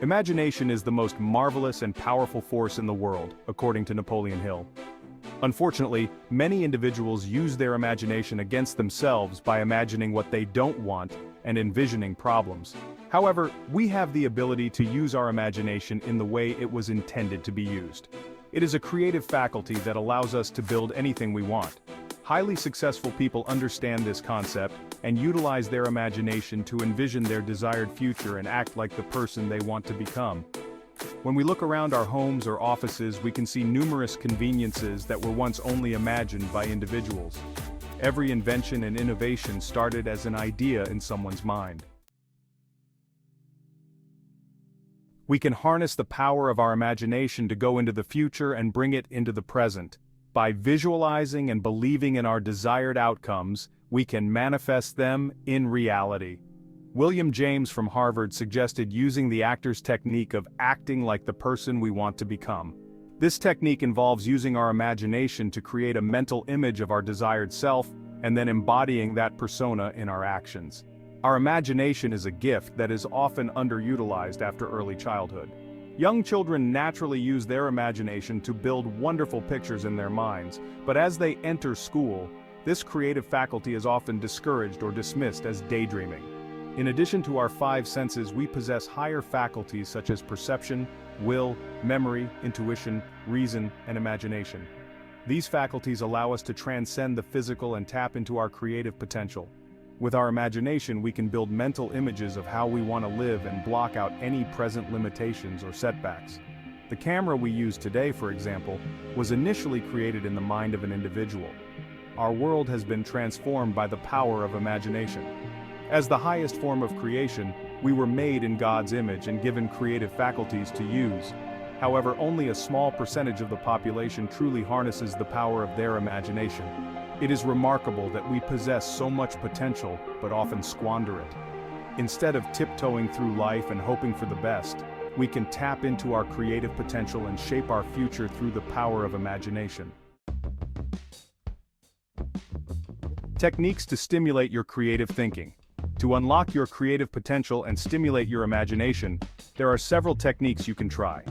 Imagination is the most marvelous and powerful force in the world, according to Napoleon Hill. Unfortunately, many individuals use their imagination against themselves by imagining what they don't want and envisioning problems. However, we have the ability to use our imagination in the way it was intended to be used. It is a creative faculty that allows us to build anything we want. Highly successful people understand this concept and utilize their imagination to envision their desired future and act like the person they want to become. When we look around our homes or offices, we can see numerous conveniences that were once only imagined by individuals. Every invention and innovation started as an idea in someone's mind. We can harness the power of our imagination to go into the future and bring it into the present. By visualizing and believing in our desired outcomes, we can manifest them in reality. William James from Harvard suggested using the actor's technique of acting like the person we want to become. This technique involves using our imagination to create a mental image of our desired self and then embodying that persona in our actions. Our imagination is a gift that is often underutilized after early childhood. Young children naturally use their imagination to build wonderful pictures in their minds, but as they enter school, this creative faculty is often discouraged or dismissed as daydreaming. In addition to our five senses, we possess higher faculties such as perception, will, memory, intuition, reason, and imagination. These faculties allow us to transcend the physical and tap into our creative potential. With our imagination, we can build mental images of how we want to live and block out any present limitations or setbacks. The camera we use today, for example, was initially created in the mind of an individual. Our world has been transformed by the power of imagination. As the highest form of creation, we were made in God's image and given creative faculties to use. However, only a small percentage of the population truly harnesses the power of their imagination. It is remarkable that we possess so much potential, but often squander it. Instead of tiptoeing through life and hoping for the best, we can tap into our creative potential and shape our future through the power of imagination. Techniques to stimulate your creative thinking. To unlock your creative potential and stimulate your imagination, there are several techniques you can try.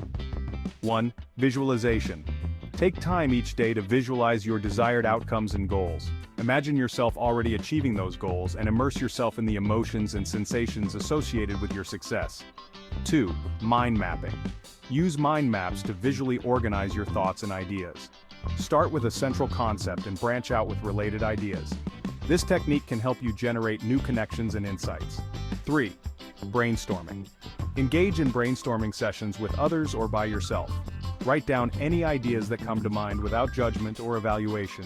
1. Visualization. Take time each day to visualize your desired outcomes and goals. Imagine yourself already achieving those goals and immerse yourself in the emotions and sensations associated with your success. 2. Mind mapping. Use mind maps to visually organize your thoughts and ideas. Start with a central concept and branch out with related ideas. This technique can help you generate new connections and insights. 3. Brainstorming. Engage in brainstorming sessions with others or by yourself. Write down any ideas that come to mind without judgment or evaluation.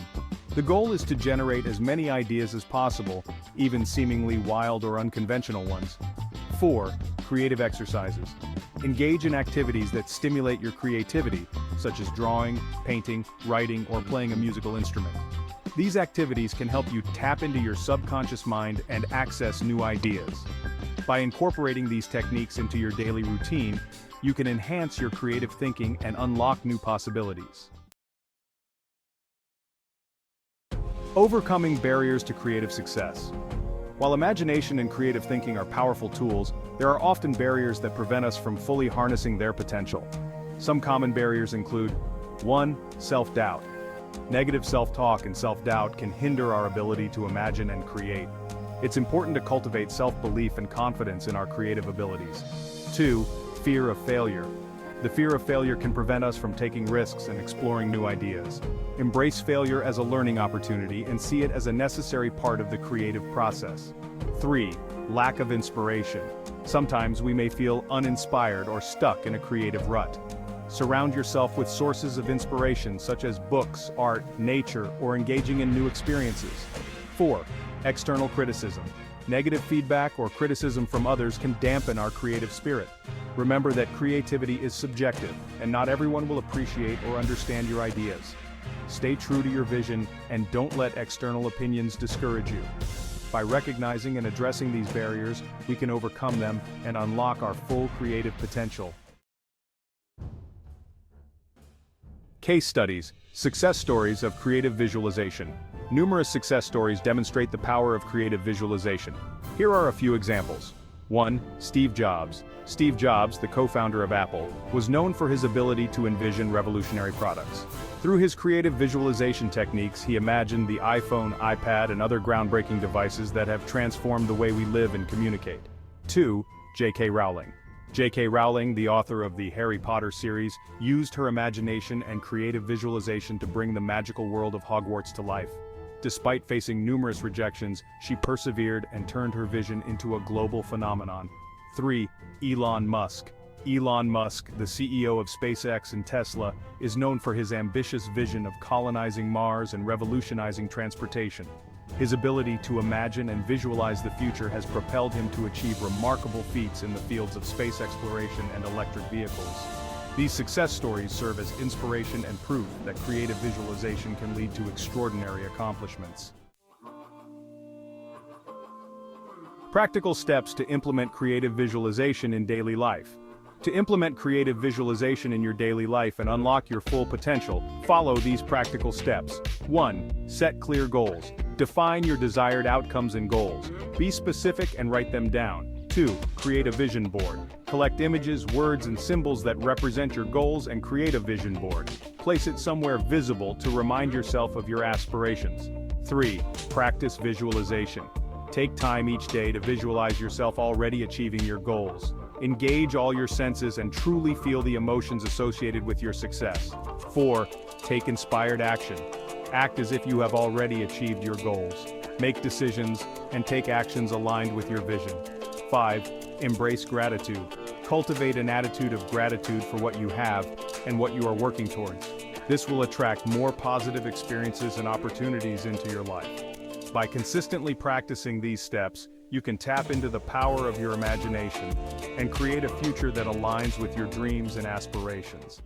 The goal is to generate as many ideas as possible, even seemingly wild or unconventional ones. 4. Creative exercises. Engage in activities that stimulate your creativity, such as drawing, painting, writing, or playing a musical instrument. These activities can help you tap into your subconscious mind and access new ideas. By incorporating these techniques into your daily routine, you can enhance your creative thinking and unlock new possibilities. Overcoming barriers to creative success. While imagination and creative thinking are powerful tools, there are often barriers that prevent us from fully harnessing their potential. Some common barriers include 1. Self-doubt. Negative self-talk and self-doubt can hinder our ability to imagine and create. It's important to cultivate self-belief and confidence in our creative abilities. 2. Fear of failure. The fear of failure can prevent us from taking risks and exploring new ideas. Embrace failure as a learning opportunity and see it as a necessary part of the creative process. 3. Lack of inspiration. Sometimes we may feel uninspired or stuck in a creative rut. Surround yourself with sources of inspiration such as books, art, nature, or engaging in new experiences. 4. External criticism. Negative feedback or criticism from others can dampen our creative spirit. Remember that creativity is subjective, and not everyone will appreciate or understand your ideas. Stay true to your vision and don't let external opinions discourage you. By recognizing and addressing these barriers, we can overcome them and unlock our full creative potential. Case studies, success stories of creative visualization. Numerous success stories demonstrate the power of creative visualization. Here are a few examples. 1. Steve Jobs. Steve Jobs, the co-founder of Apple, was known for his ability to envision revolutionary products. Through his creative visualization techniques, he imagined the iPhone, iPad, and other groundbreaking devices that have transformed the way we live and communicate. 2. J.K. Rowling. J.K. Rowling, the author of the Harry Potter series, used her imagination and creative visualization to bring the magical world of Hogwarts to life. Despite facing numerous rejections, she persevered and turned her vision into a global phenomenon. 3. Elon Musk. Elon Musk, the CEO of SpaceX and Tesla, is known for his ambitious vision of colonizing Mars and revolutionizing transportation. His ability to imagine and visualize the future has propelled him to achieve remarkable feats in the fields of space exploration and electric vehicles. These success stories serve as inspiration and proof that creative visualization can lead to extraordinary accomplishments. Practical steps to implement creative visualization in daily life. To implement creative visualization in your daily life and unlock your full potential, follow these practical steps. 1. Set clear goals. Define your desired outcomes and goals. Be specific and write them down. 2. Create a vision board. Collect images, words, and symbols that represent your goals and create a vision board. Place it somewhere visible to remind yourself of your aspirations. 3. Practice visualization. Take time each day to visualize yourself already achieving your goals. Engage all your senses and truly feel the emotions associated with your success. 4. Take inspired action. Act as if you have already achieved your goals. Make decisions and take actions aligned with your vision. 5. Embrace gratitude. Cultivate an attitude of gratitude for what you have and what you are working towards. This will attract more positive experiences and opportunities into your life. By consistently practicing these steps, you can tap into the power of your imagination and create a future that aligns with your dreams and aspirations.